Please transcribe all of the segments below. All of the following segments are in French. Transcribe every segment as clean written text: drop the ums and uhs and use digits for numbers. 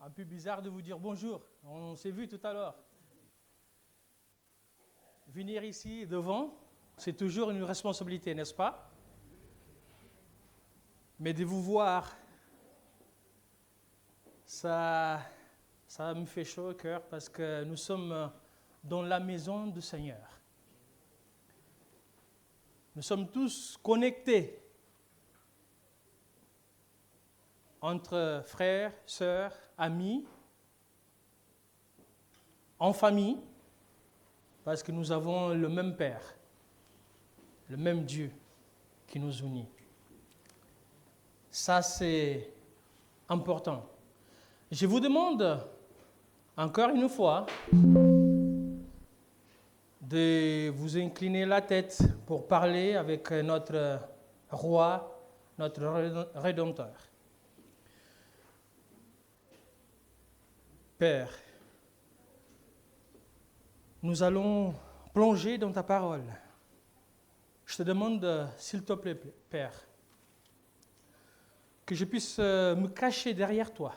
Un peu bizarre de vous dire bonjour. On s'est vu tout à l'heure. Venir ici devant, c'est toujours une responsabilité, n'est-ce pas? Mais de vous voir, ça me fait chaud au cœur parce que nous sommes dans la maison du Seigneur. Nous sommes tous connectés entre frères, sœurs, amis, en famille, parce que nous avons le même Père, le même Dieu qui nous unit. Ça, c'est important. Je vous demande encore une fois de vous incliner la tête pour parler avec notre roi, notre Rédempteur. Père, nous allons plonger dans ta parole. Je te demande, s'il te plaît, Père, que je puisse me cacher derrière toi,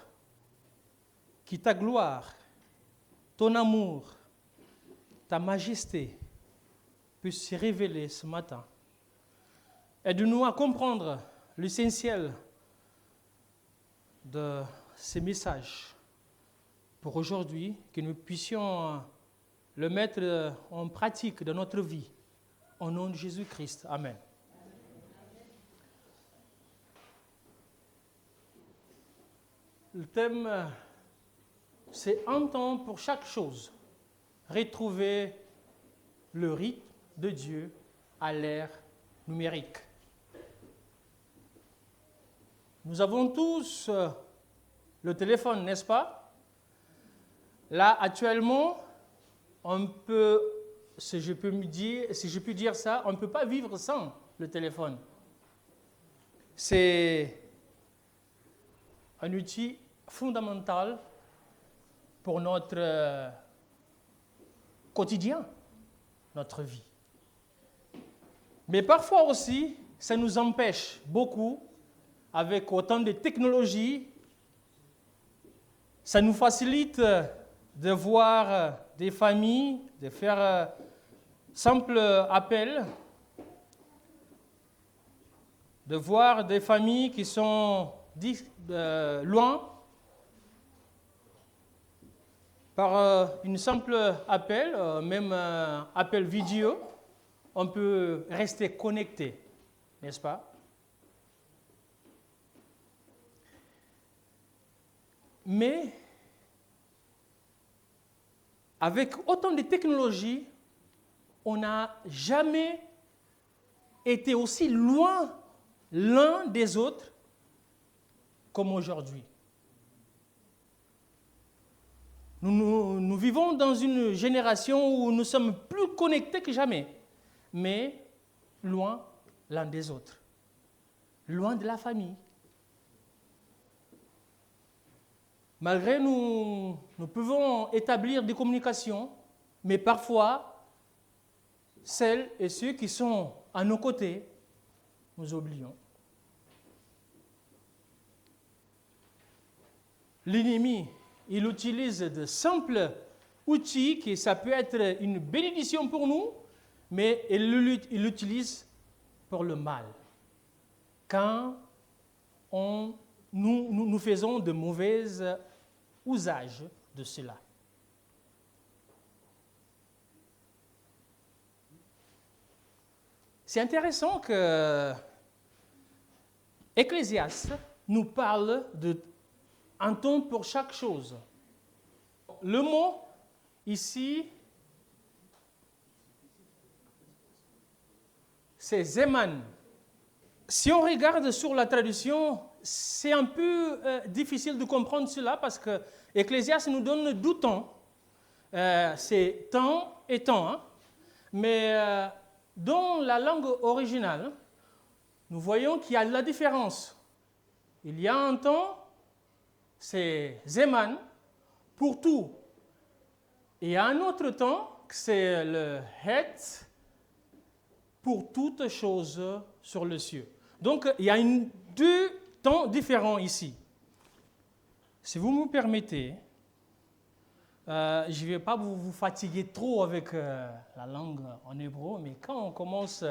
que ta gloire, ton amour, ta majesté puissent se révéler ce matin. Aide-nous à comprendre l'essentiel de ces messages pour aujourd'hui, que nous puissions le mettre en pratique dans notre vie. Au nom de Jésus-Christ. Amen. Le thème, c'est un temps pour chaque chose. Retrouver le rythme de Dieu à l'ère numérique. Nous avons tous le téléphone, n'est-ce pas? Là, actuellement, on peut, si je puis dire ça, on ne peut pas vivre sans le téléphone. C'est un outil fondamental pour notre quotidien, notre vie. Mais parfois aussi, ça nous empêche beaucoup, avec autant de technologies, ça nous facilite de voir des familles, de faire simple appel, de voir des familles qui sont loin, par une simple appel, même appel vidéo, on peut rester connecté, n'est-ce pas? Mais avec autant de technologies, on n'a jamais été aussi loin l'un des autres comme aujourd'hui. Nous vivons dans une génération où nous sommes plus connectés que jamais, mais loin l'un des autres, loin de la famille. Malgré nous pouvons établir des communications, mais parfois, celles et ceux qui sont à nos côtés, nous oublions. L'ennemi, il utilise de simples outils qui ça peut être une bénédiction pour nous, mais il l'utilise pour le mal. Quand nous faisons de mauvais usages de cela. C'est intéressant que Ecclésiaste nous parle d'un temps pour chaque chose. Le mot ici, c'est Zeman. Si on regarde sur la traduction, c'est un peu difficile de comprendre cela parce que Ecclésiaste nous donne 2 temps. C'est temps et temps. Hein? Mais dans la langue originale, nous voyons qu'il y a de la différence. Il y a un temps, c'est Zeman, pour tout. Et il y a un autre temps, c'est le Het, pour toutes choses sur le ciel. Donc, il y a 2 temps différents ici. Si vous me permettez, je ne vais pas vous fatiguer trop avec la langue en hébreu, mais quand on commence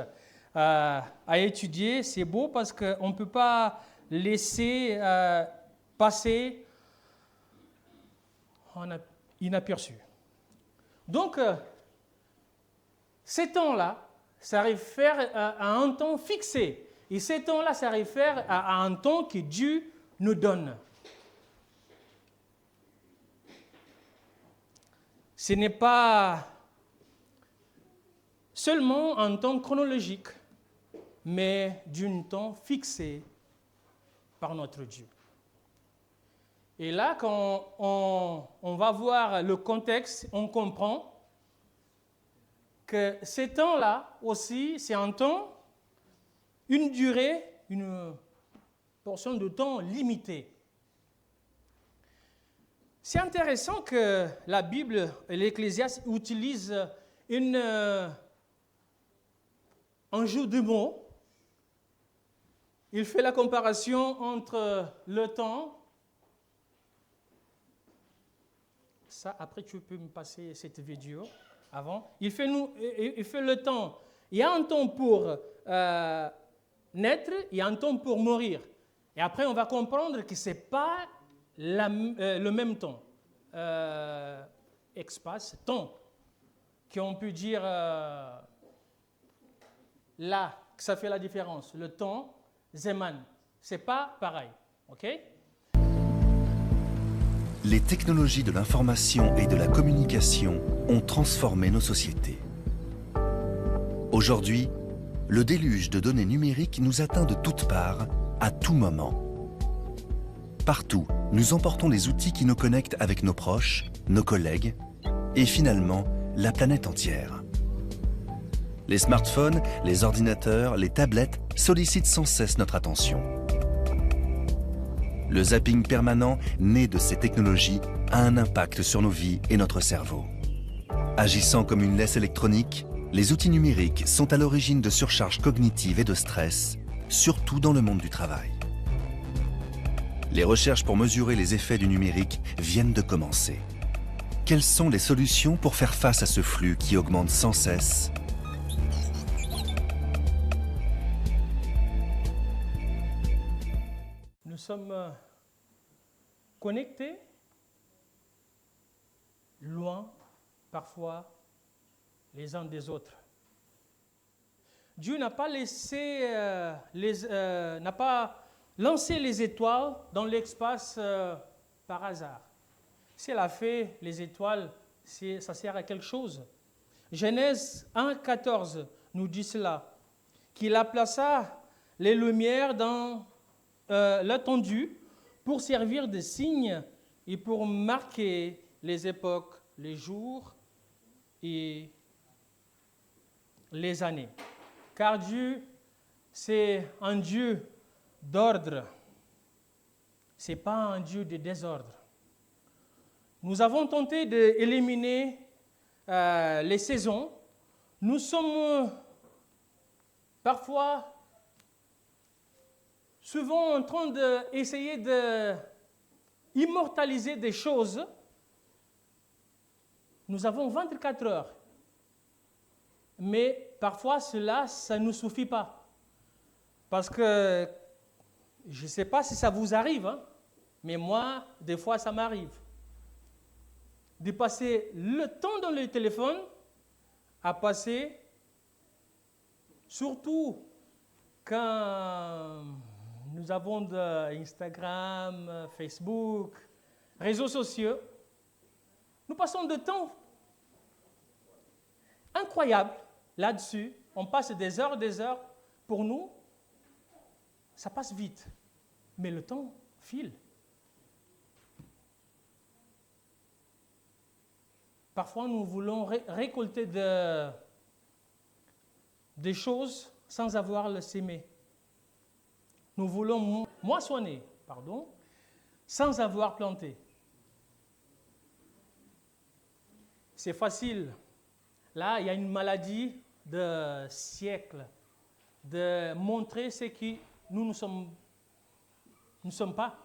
à étudier, c'est beau parce qu'on ne peut pas laisser passer inaperçu. Donc, ces temps-là, ça réfère à un temps fixé. Et ces temps-là, ça réfère à un temps que Dieu nous donne. Ce n'est pas seulement un temps chronologique, mais d'un temps fixé par notre Dieu. Et là, quand on va voir le contexte, on comprend que ces temps-là aussi, c'est un temps, une durée, une portion de temps limitée. C'est intéressant que la Bible et l'Ecclésiaste utilisent un jeu de mots. Il fait la comparaison entre le temps. Ça, après, tu peux me passer cette vidéo avant. Il fait le temps. Il y a un temps pour naître, il y a un temps pour mourir. Et après, on va comprendre que ce n'est pas le même temps. Espace, temps. Qu'on peut dire là, que ça fait la différence. Le temps, Zeman. Ce n'est pas pareil. OK? Les technologies de l'information et de la communication ont transformé nos sociétés. Aujourd'hui, le déluge de données numériques nous atteint de toutes parts, à tout moment. Partout, nous emportons les outils qui nous connectent avec nos proches, nos collègues et finalement, la planète entière. Les smartphones, les ordinateurs, les tablettes sollicitent sans cesse notre attention. Le zapping permanent, né de ces technologies, a un impact sur nos vies et notre cerveau. Agissant comme une laisse électronique, les outils numériques sont à l'origine de surcharges cognitives et de stress, surtout dans le monde du travail. Les recherches pour mesurer les effets du numérique viennent de commencer. Quelles sont les solutions pour faire face à ce flux qui augmente sans cesse ? Nous sommes connectés, loin, parfois, les uns des autres. Dieu n'a pas n'a pas lancé les étoiles dans l'espace par hasard. Si elle a fait les étoiles, ça sert à quelque chose. Genèse 1,14 nous dit cela, qu'il a placé les lumières dans l'étendue pour servir de signe et pour marquer les époques, les jours et les années. Car Dieu, c'est un Dieu d'ordre. Ce n'est pas un Dieu de désordre. Nous avons tenté d'éliminer les saisons. Nous sommes parfois souvent en train d'essayer d'immortaliser des choses. Nous avons 24 heures. Mais parfois, ça ne nous suffit pas. Parce que, je ne sais pas si ça vous arrive, hein, mais moi, des fois, ça m'arrive. De passer le temps dans le téléphone à passer, surtout quand nous avons Instagram, Facebook, réseaux sociaux, nous passons de temps incroyable là-dessus. On passe des heures. Pour nous, ça passe vite. Mais le temps file. Parfois, nous voulons récolter des choses sans avoir le sémé. Nous voulons moissonner, sans avoir planté. C'est facile. Là, il y a une maladie de siècle de montrer ce que nous ne sommes pas.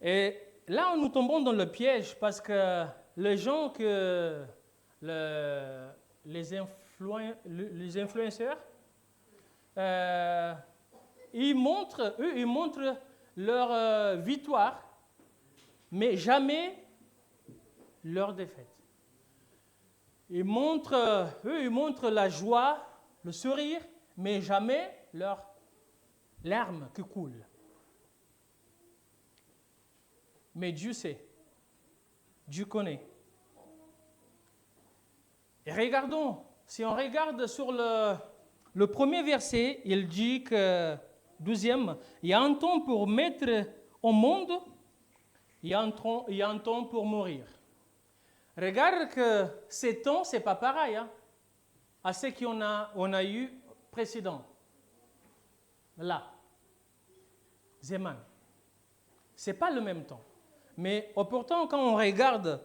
Et là, nous tombons dans le piège parce que les gens les influenceurs, ils montrent leur victoire, mais jamais leur défaite. Ils montrent la joie, le sourire, mais jamais leurs larmes qui coulent. Mais Dieu sait, Dieu connaît. Et regardons, si on regarde sur le premier verset, il dit que, 12e, il y a un temps pour mettre au monde, il y a un temps pour mourir. Regarde que ces temps, ce n'est pas pareil à ce qu'on a eu précédent. Là, Zeman. Ce n'est pas le même temps. Mais pourtant, quand on regarde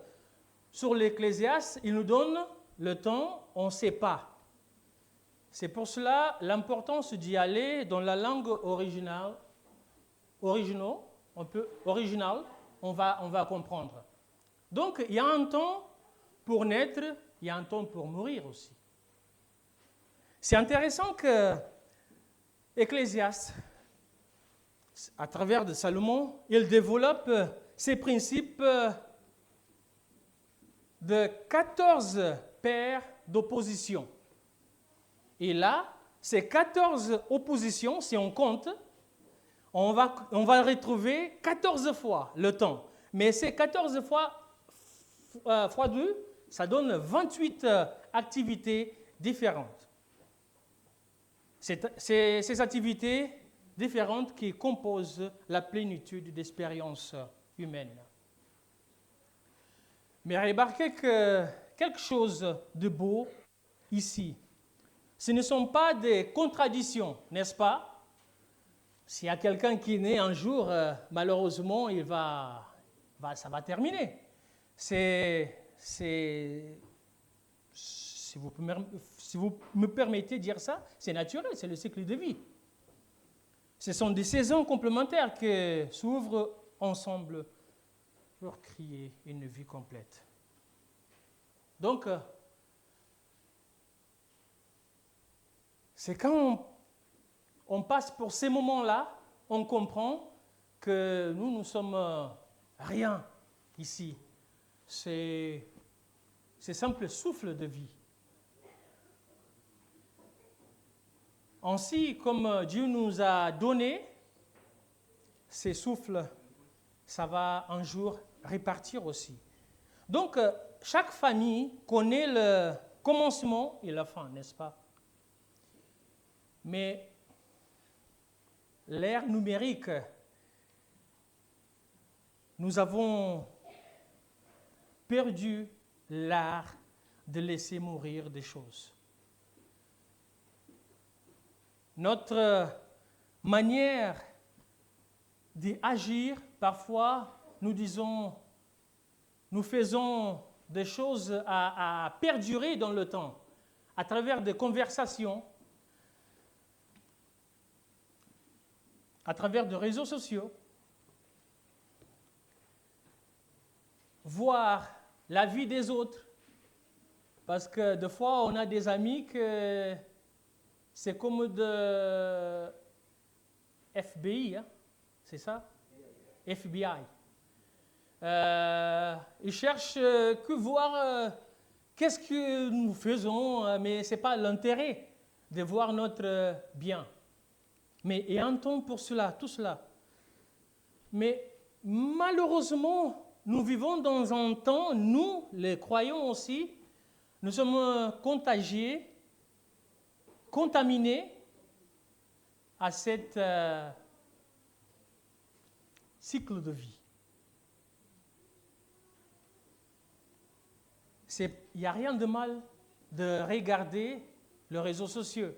sur l'Ecclésiaste, il nous donne le temps, on ne sait pas. C'est pour cela l'importance d'y aller dans la langue originale, on va comprendre. Donc, il y a un temps pour naître, il y a un temps pour mourir aussi. C'est intéressant que Ecclésiaste, à travers de Salomon, il développe ces principes de 14 paires d'opposition. Et là, ces 14 oppositions, si on compte, on va retrouver 14 fois le temps. Mais ces 14 fois 2, ça donne 28 activités différentes. Ces activités différentes qui composent la plénitude d'expérience humaine. Mais remarquez que quelque chose de beau ici, ce ne sont pas des contradictions, n'est-ce pas? S'il y a quelqu'un qui est né un jour, malheureusement, ça va terminer. Si vous me permettez de dire ça, c'est naturel, c'est le cycle de vie. Ce sont des saisons complémentaires qui s'ouvrent ensemble pour créer une vie complète. Donc, c'est quand on passe pour ces moments-là, on comprend que nous sommes rien ici. C'est simple souffle de vie. Ainsi, comme Dieu nous a donné ces souffles, ça va un jour repartir aussi. Donc, chaque famille connaît le commencement et la fin, n'est-ce pas? Mais l'ère numérique, nous avons perdu l'art de laisser mourir des choses. Notre manière d'agir, parfois, nous faisons des choses à perdurer dans le temps, à travers des conversations, à travers des réseaux sociaux, voir la vie des autres. Parce que des fois, on a des amis que c'est comme de FBI, c'est ça? FBI. Ils cherchent que voir qu'est-ce que nous faisons, mais ce n'est pas l'intérêt de voir notre bien. Mais il y a un temps pour cela, tout cela. Mais malheureusement, nous vivons dans un temps, nous, les croyants aussi, nous sommes contaminés à cet cycle de vie. Il n'y a rien de mal de regarder les réseaux sociaux.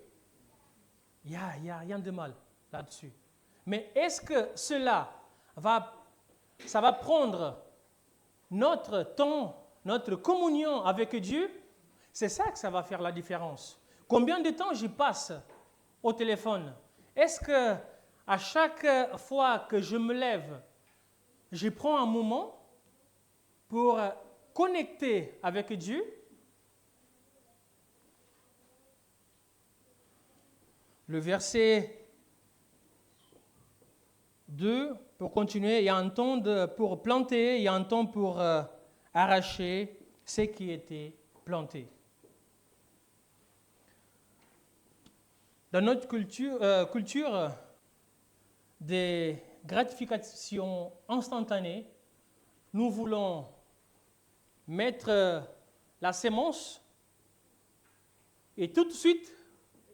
Il n'y a rien de mal là-dessus. Mais est-ce que ça va prendre notre temps, notre communion avec Dieu? C'est ça que ça va faire la différence. Combien de temps j'y passe au téléphone? Est-ce que à chaque fois que je me lève, je prends un moment pour connecter avec Dieu. Le verset 2, pour continuer, il y a un temps pour planter, il y a un temps pour arracher ce qui était planté. Dans notre culture des gratifications instantanées, nous voulons mettre la sémence et tout de suite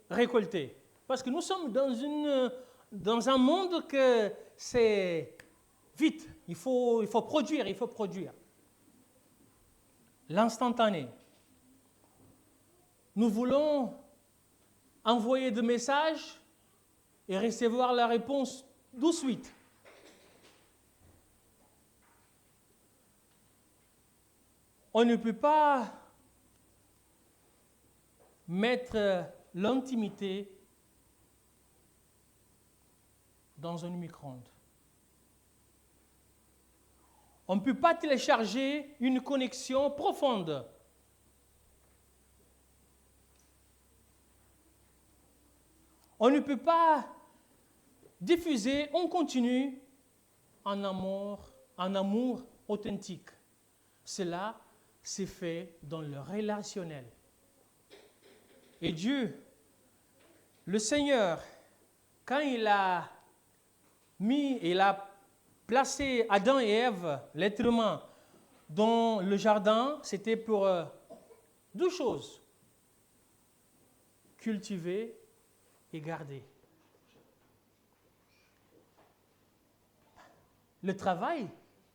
récolter. Parce que nous sommes dans un monde que c'est vite, il faut produire. L'instantané. Nous voulons envoyer des messages et recevoir la réponse tout de suite. On ne peut pas mettre l'intimité dans un micro-ondes. On ne peut pas télécharger une connexion profonde. On ne peut pas diffuser en continu un amour authentique. Cela s'est fait dans le relationnel. Et Dieu, le Seigneur, quand il a placé Adam et Ève, l'être humain, dans le jardin, c'était pour deux choses. Cultiver et garder. Le travail,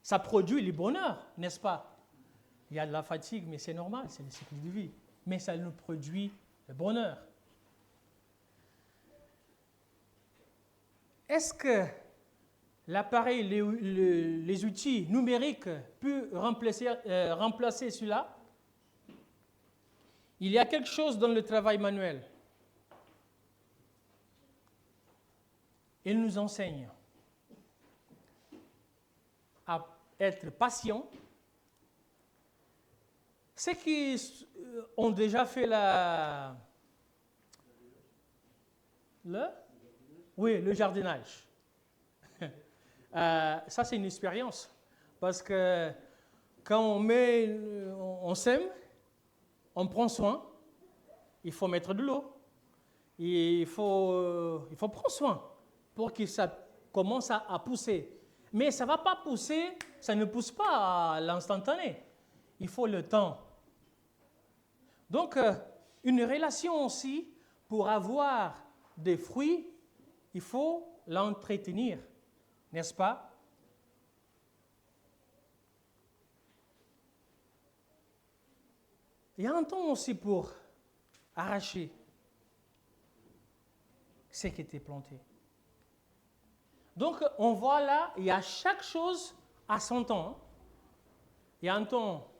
ça produit le bonheur, n'est-ce pas? Il y a de la fatigue, mais c'est normal, c'est le cycle de vie. Mais ça nous produit le bonheur. Est-ce que l'appareil, les outils numériques peuvent remplacer cela? Il y a quelque chose dans le travail manuel. Il nous enseigne à être patient. Ceux qui ont déjà fait le jardinage. Ça, c'est une expérience. Parce que quand on sème, on prend soin, il faut mettre de l'eau. Il faut prendre soin pour que ça commence à pousser. Mais ça ne va pas pousser, ça ne pousse pas à l'instantané. Il faut le temps. Donc, une relation aussi, pour avoir des fruits, il faut l'entretenir, n'est-ce pas? Il y a un temps aussi pour arracher ce qui était planté. Donc, on voit là, il y a chaque chose à son temps. Il y a un temps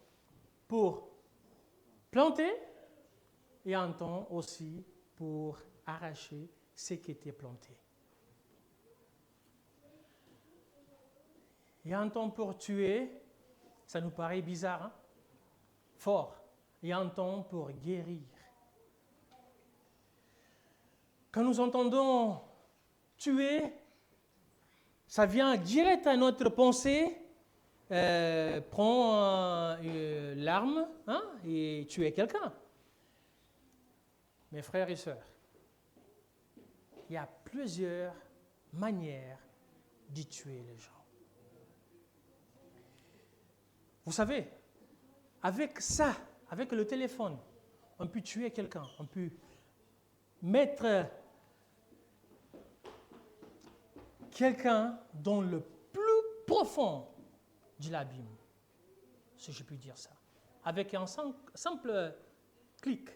pour planter et un temps aussi pour arracher ce qui était planté. Il y a un temps pour tuer, ça nous paraît bizarre, hein? Fort. Il y a un temps pour guérir. Quand nous entendons tuer, ça vient direct à notre pensée. Prends l'arme et tuer quelqu'un. Mes frères et sœurs, il y a plusieurs manières de tuer les gens. Vous savez, avec ça, avec le téléphone, on peut tuer quelqu'un, on peut mettre quelqu'un dans le plus profond de l'abîme, si je puis dire ça. Avec un simple clic.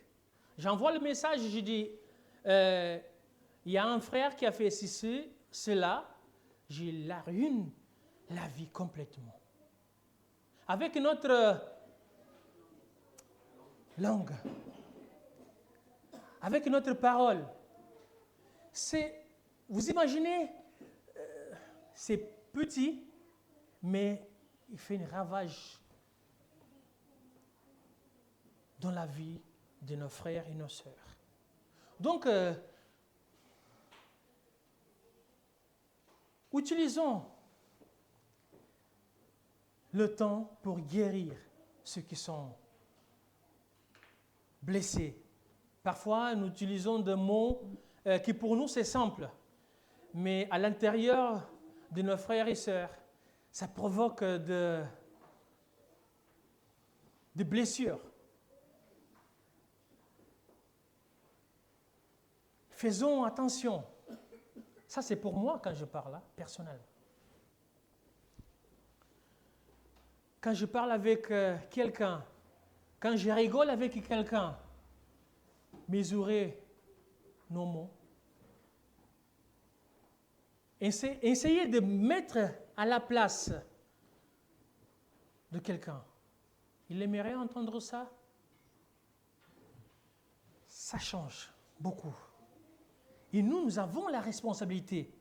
J'envoie le message, je dis, il y a un frère qui a fait ceci, cela, je la ruine la vie complètement. Avec notre langue, avec notre parole, vous imaginez, c'est petit, mais il fait un ravage dans la vie de nos frères et nos sœurs. Donc, utilisons le temps pour guérir ceux qui sont blessés. Parfois, nous utilisons des mots qui pour nous c'est simple, mais à l'intérieur de nos frères et sœurs, ça provoque des blessures. Faisons attention. Ça, c'est pour moi quand je parle, personnellement. Quand je parle avec quelqu'un, quand je rigole avec quelqu'un, mesurez nos mots. Essayez de mettre à la place de quelqu'un. Il aimerait entendre ça? Ça change beaucoup. Et nous avons la responsabilité.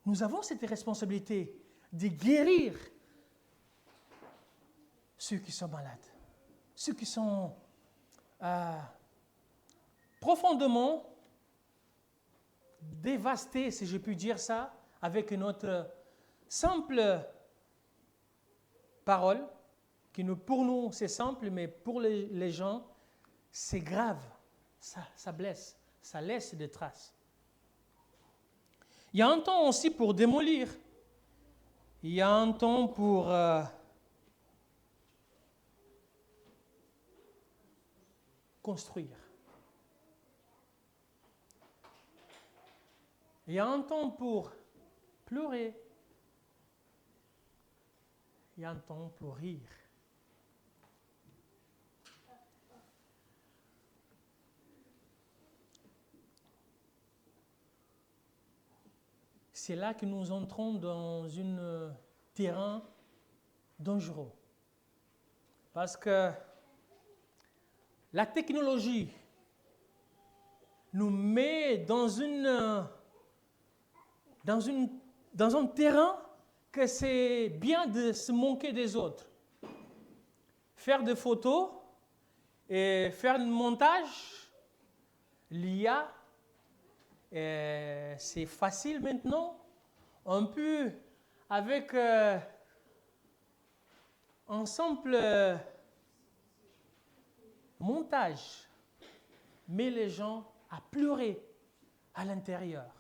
Nous avons cette responsabilité de guérir ceux qui sont malades, ceux qui sont profondément dévastés, si je puis dire ça, avec notre simple parole, qui pour nous c'est simple, mais pour les gens c'est grave, ça blesse, ça laisse des traces. Il y a un temps aussi pour démolir, il y a un temps pour construire. Il y a un temps pour pleurer. Il y a un temps pour rire. C'est là que nous entrons dans un terrain dangereux. Parce que la technologie nous met dans un terrain que c'est bien de se moquer des autres. Faire des photos et faire un montage, l'IA, c'est facile maintenant. On peut, avec un simple montage, met les gens à pleurer à l'intérieur,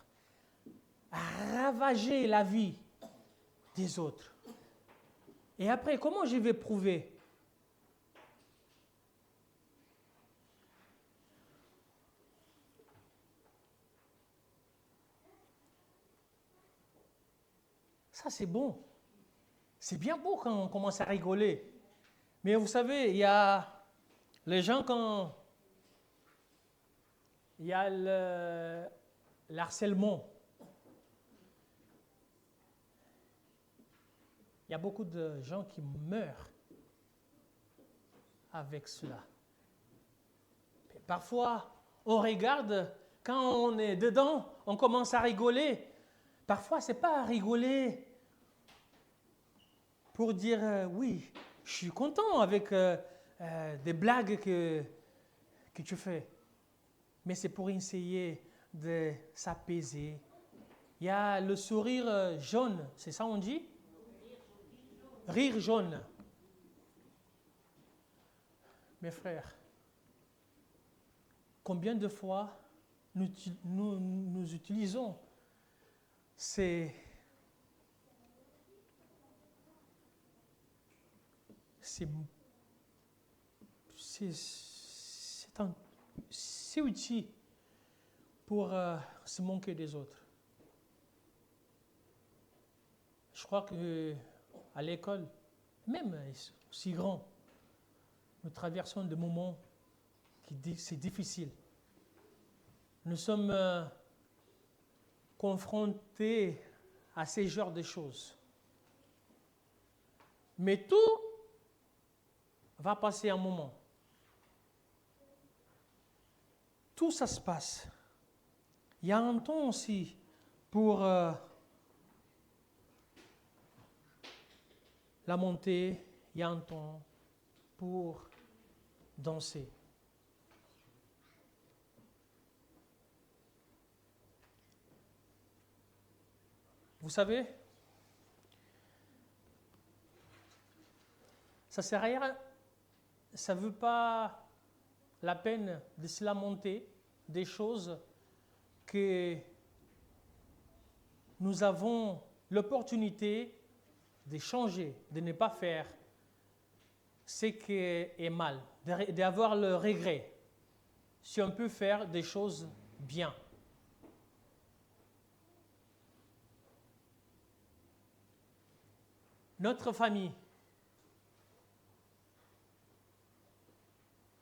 à ravager la vie des autres. Et après, comment je vais prouver? Ça, c'est bon. C'est bien beau quand on commence à rigoler. Mais vous savez, il y a les gens quand il y a le harcèlement. Il y a beaucoup de gens qui meurent avec cela. Et parfois, on regarde, quand on est dedans, on commence à rigoler. Parfois, ce n'est pas à rigoler pour dire oui, je suis content avec des blagues que tu fais. Mais c'est pour essayer de s'apaiser. Il y a le sourire jaune, c'est ça on dit? Rire jaune. Mes frères, combien de fois nous utilisons c'est utile pour se moquer des autres. Je crois qu'à l'école, même aussi grand, nous traversons des moments qui c'est difficile. Nous sommes confrontés à ces genres de choses. Mais tout va passer un moment. Tout ça se passe. Il y a un temps aussi pour la montée, il y a un temps pour danser. Vous savez, ça sert à rien, ça ne veut pas la peine de se lamenter des choses que nous avons l'opportunité de changer, de ne pas faire ce qui est mal, d'avoir le regret, si on peut faire des choses bien. Notre famille,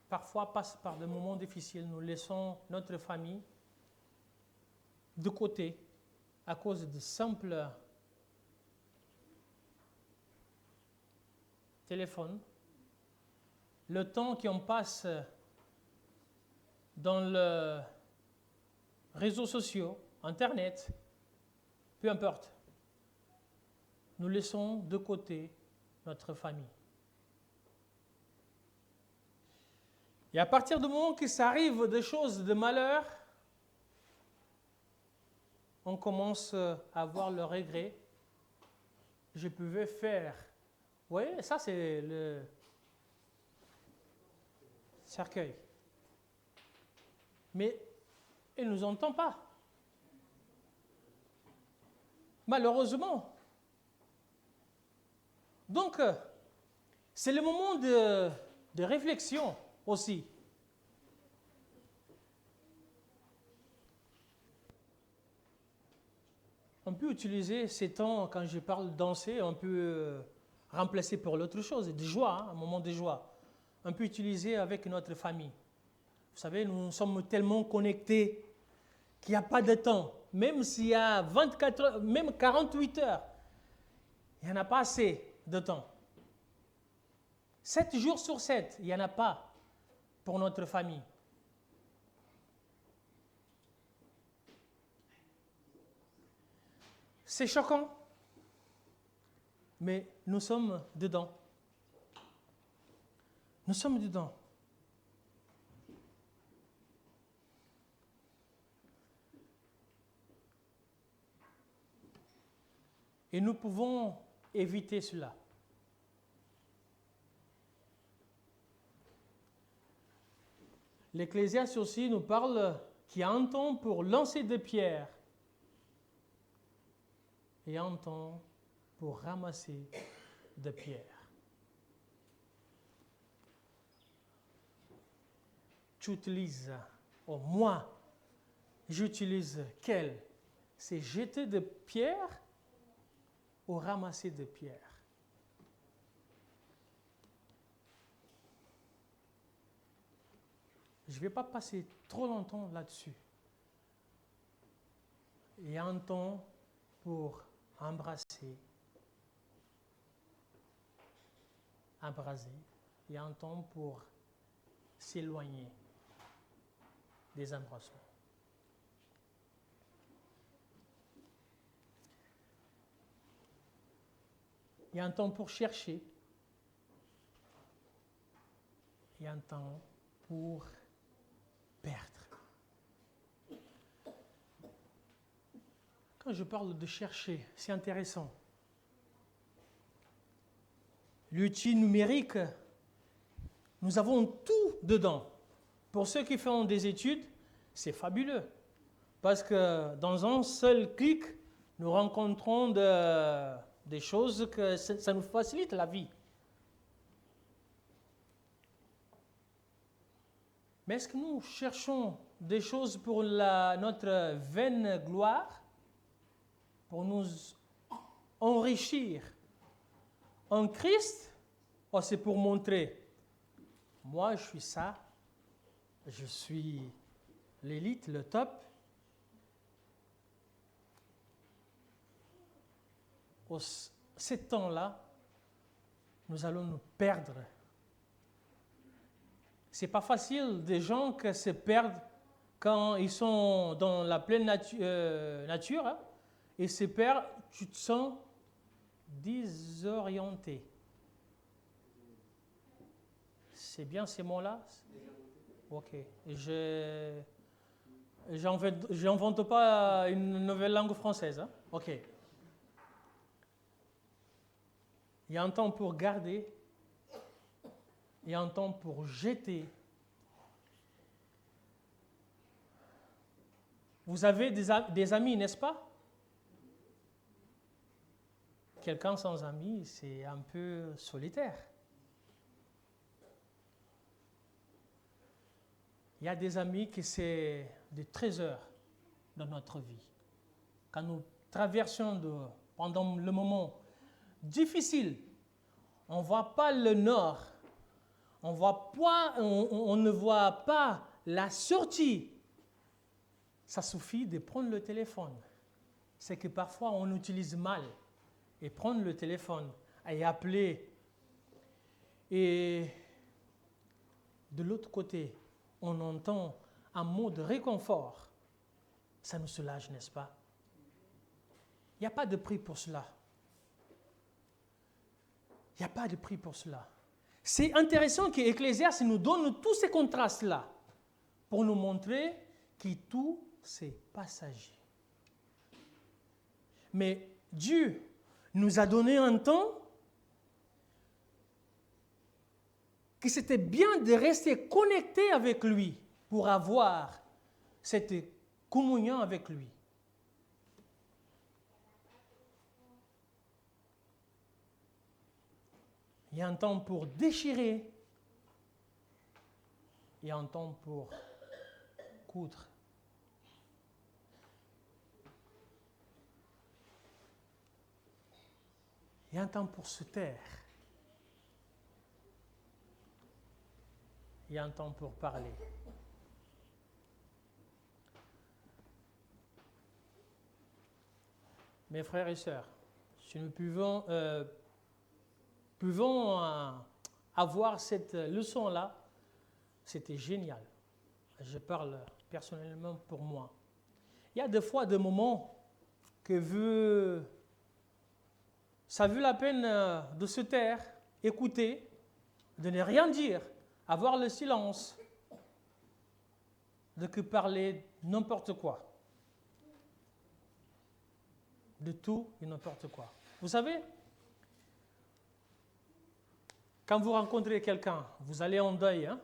parfois passe par des moments difficiles. Nous laissons notre famille de côté à cause de simples téléphones. Le temps qu'on passe dans les réseaux sociaux, Internet, peu importe, nous laissons de côté notre famille. Et à partir du moment que ça arrive des choses de malheur, on commence à avoir le regret. Je pouvais faire. Vous voyez, ça c'est le cercueil. Mais il ne nous entend pas. Malheureusement. Donc, c'est le moment de réflexion aussi. On peut utiliser ces temps, quand je parle de danser, on peut remplacer pour l'autre chose, de joie, un moment de joie. On peut utiliser avec notre famille. Vous savez, nous sommes tellement connectés qu'il n'y a pas de temps. Même s'il y a 24 heures, même 48 heures, il n'y en a pas assez de temps. 7 jours sur 7, il n'y en a pas pour notre famille. C'est choquant, mais nous sommes dedans. Nous sommes dedans. Et nous pouvons éviter cela. L'Ecclésiaste aussi nous parle qu'il y a un temps pour lancer des pierres et un temps pour ramasser des pierres. Tu utilises, moi, j'utilise quel? C'est jeter des pierres ou ramasser des pierres? Je ne vais pas passer trop longtemps là-dessus. Il y a un temps pour embraser. Il y a un temps pour s'éloigner des embrassements. Il y a un temps pour chercher. Il y a un temps pour perdre. Quand je parle de chercher, c'est intéressant. L'outil numérique, nous avons tout dedans. Pour ceux qui font des études, c'est fabuleux. Parce que dans un seul clic, nous rencontrons des choses que ça nous facilite la vie. Mais est-ce que nous cherchons des choses pour notre vaine gloire, pour nous enrichir en Christ, ou c'est pour montrer, moi je suis ça, je suis l'élite, le top. Ce temps-là, nous allons nous perdre. C'est pas facile des gens qui se perdent quand ils sont dans la pleine nature, hein, et se perdent, tu te sens Désorienté. C'est bien ces mots-là? Ok. Je n'invente pas une nouvelle langue française. Hein? Ok. Il y a un temps pour garder. Il y a un temps pour jeter. Vous avez des amis, n'est-ce pas? Quelqu'un sans amis, c'est un peu solitaire. Il y a des amis qui c'est des trésors dans notre vie. Quand nous traversons pendant le moment difficile, on ne voit pas le nord, on ne voit pas la sortie. Ça suffit de prendre le téléphone. C'est que parfois on utilise mal et prendre le téléphone et appeler. Et de l'autre côté, on entend un mot de réconfort. Ça nous soulage, n'est-ce pas? Il n'y a pas de prix pour cela. Il n'y a pas de prix pour cela. C'est intéressant que Ecclésiaste nous donne tous ces contrastes-là pour nous montrer que tout c'est passager. Mais Dieu nous a donné un temps que c'était bien de rester connecté avec lui pour avoir cette communion avec lui. Il y a un temps pour déchirer, il y a un temps pour coudre. Il y a un temps pour se taire. Il y a un temps pour parler. Mes frères et sœurs, si nous pouvons avoir cette leçon-là, c'était génial. Je parle personnellement pour moi. Il y a des fois des moments que ça vaut la peine de se taire, écouter, de ne rien dire, avoir le silence, de que parler n'importe quoi. De tout et n'importe quoi. Vous savez, quand vous rencontrez quelqu'un, vous allez en deuil. Hein?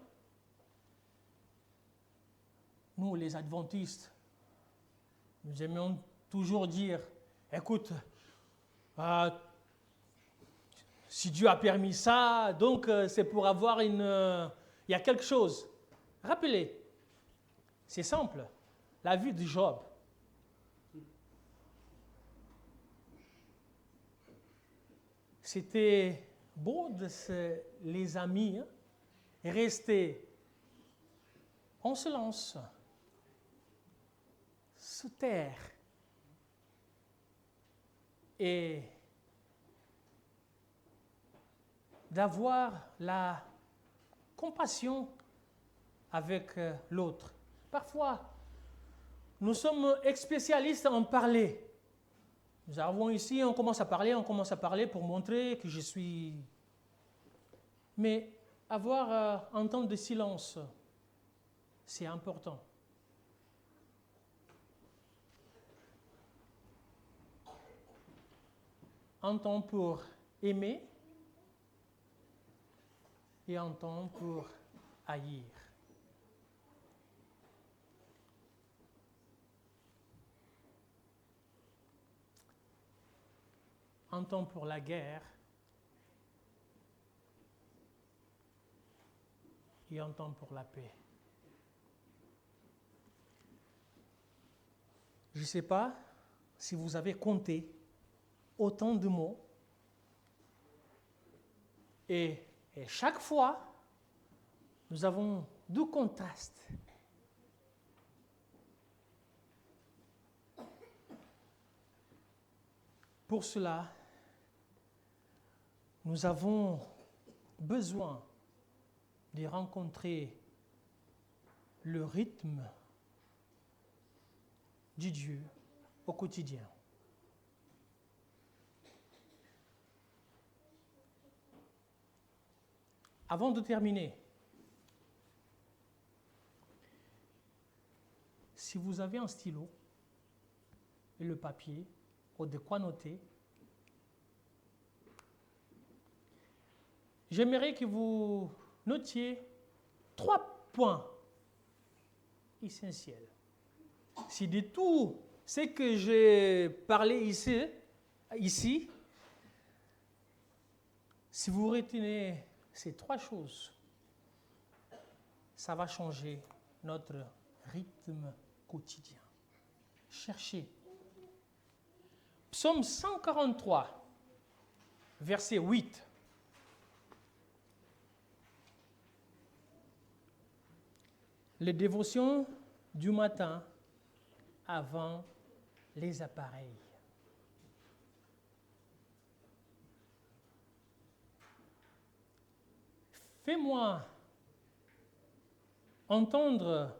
Nous, les adventistes, nous aimons toujours dire, écoute, si Dieu a permis ça, donc c'est pour avoir il y a quelque chose. Rappelez, c'est simple, la vie de Job. C'était beau de les amis rester en silence, se taire et d'avoir la compassion avec l'autre. Parfois, nous sommes spécialistes en parler. Nous arrivons ici, on commence à parler pour montrer que je suis... Mais avoir un temps de silence, c'est important. Un temps pour aimer et un temps pour haïr. Un temps pour la guerre et un temps pour la paix. Je ne sais pas si vous avez compté autant de mots et chaque fois, nous avons deux contrastes. Pour cela, nous avons besoin de rencontrer le rythme du Dieu au quotidien. Avant de terminer, si vous avez un stylo et le papier, ou de quoi noter, j'aimerais que vous notiez 3 points essentiels. Si de tout ce que j'ai parlé ici, si vous retenez ces 3 choses, ça va changer notre rythme quotidien. Cherchez. Psaume 143, verset 8. Les dévotions du matin avant les appareils. Fais-moi entendre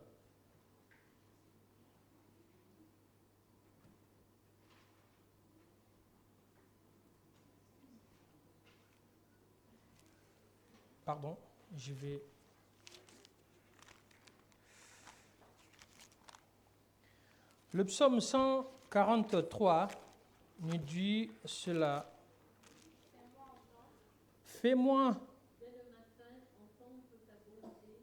pardon, je vais le psaume 143 nous dit cela. Fais-moi dès le matin entendre ta bonté,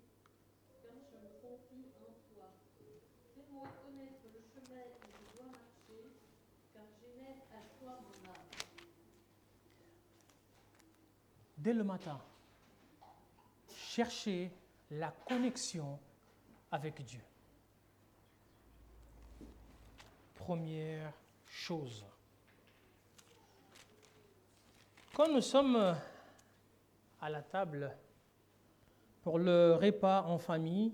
car je me confie en toi. Fais-moi connaître le chemin où je dois marcher, car j'élève à toi mon âme. dès le matin, cherchez la connexion avec Dieu. Première chose. Quand nous sommes à la table pour le repas en famille,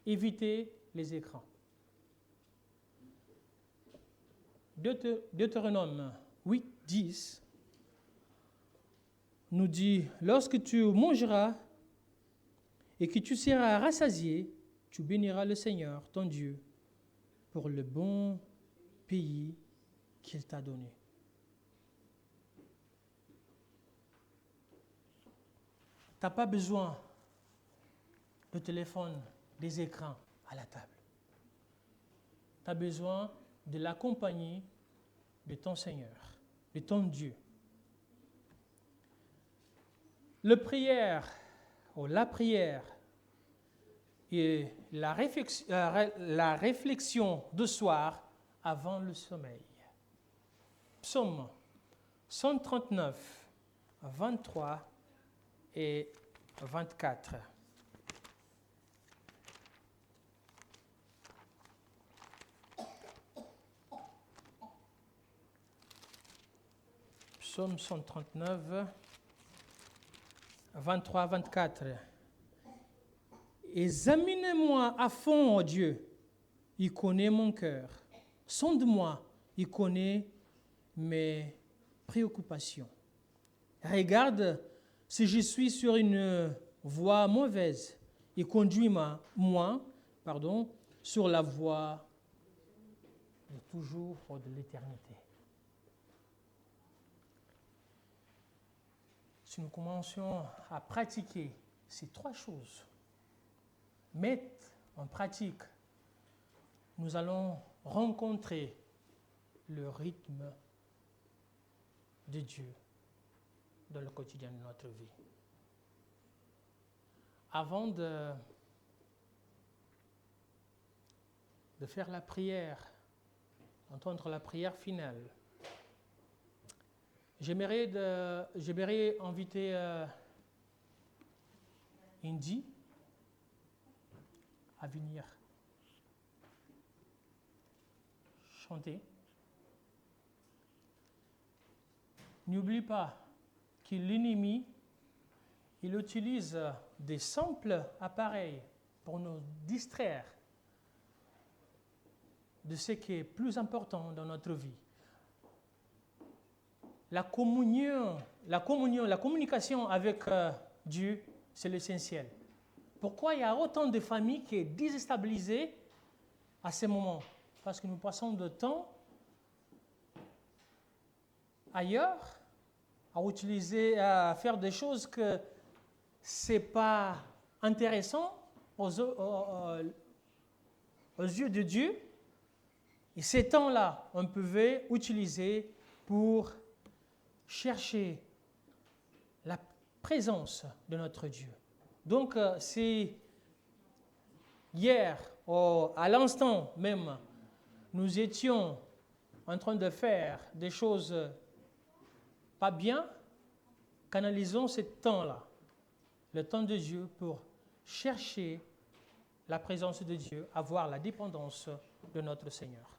évitez les écrans. Deutéronome 8, 10 nous dit, lorsque tu mangeras et que tu seras rassasié, tu béniras le Seigneur, ton Dieu, pour le bon pays qu'il t'a donné. Tu n'as pas besoin de téléphone, des écrans à la table. Tu as besoin de la compagnie de ton Seigneur, de ton Dieu. La prière et la réflexion de soir avant le sommeil. Psaume 139, 23 et 24. Psaume 139, 23, 24. Examine-moi à fond, ô Dieu, il connaît mon cœur. Sonde-moi, il connaît mes préoccupations. Regarde si je suis sur une voie mauvaise et conduis-moi sur la voie de toujours de l'éternité. Si nous commencions à pratiquer ces 3 choses, mettre en pratique, nous allons rencontrer le rythme de Dieu dans le quotidien de notre vie. Avant de faire la prière, d'entendre la prière finale, j'aimerais inviter Indy à venir chanter. N'oublie pas que l'ennemi, il utilise des simples appareils pour nous distraire de ce qui est plus important dans notre vie. La communication avec Dieu, c'est l'essentiel. Pourquoi il y a autant de familles qui sont déstabilisées à ce moment? Parce que nous passons de temps ailleurs, à faire des choses que c'est pas intéressant aux yeux de Dieu. Et ces temps-là, on pouvait utiliser pour chercher la présence de notre Dieu. Donc, si hier, à l'instant même, nous étions en train de faire des choses pas bien, canalisons ce temps-là, le temps de Dieu, pour chercher la présence de Dieu, avoir la dépendance de notre Seigneur.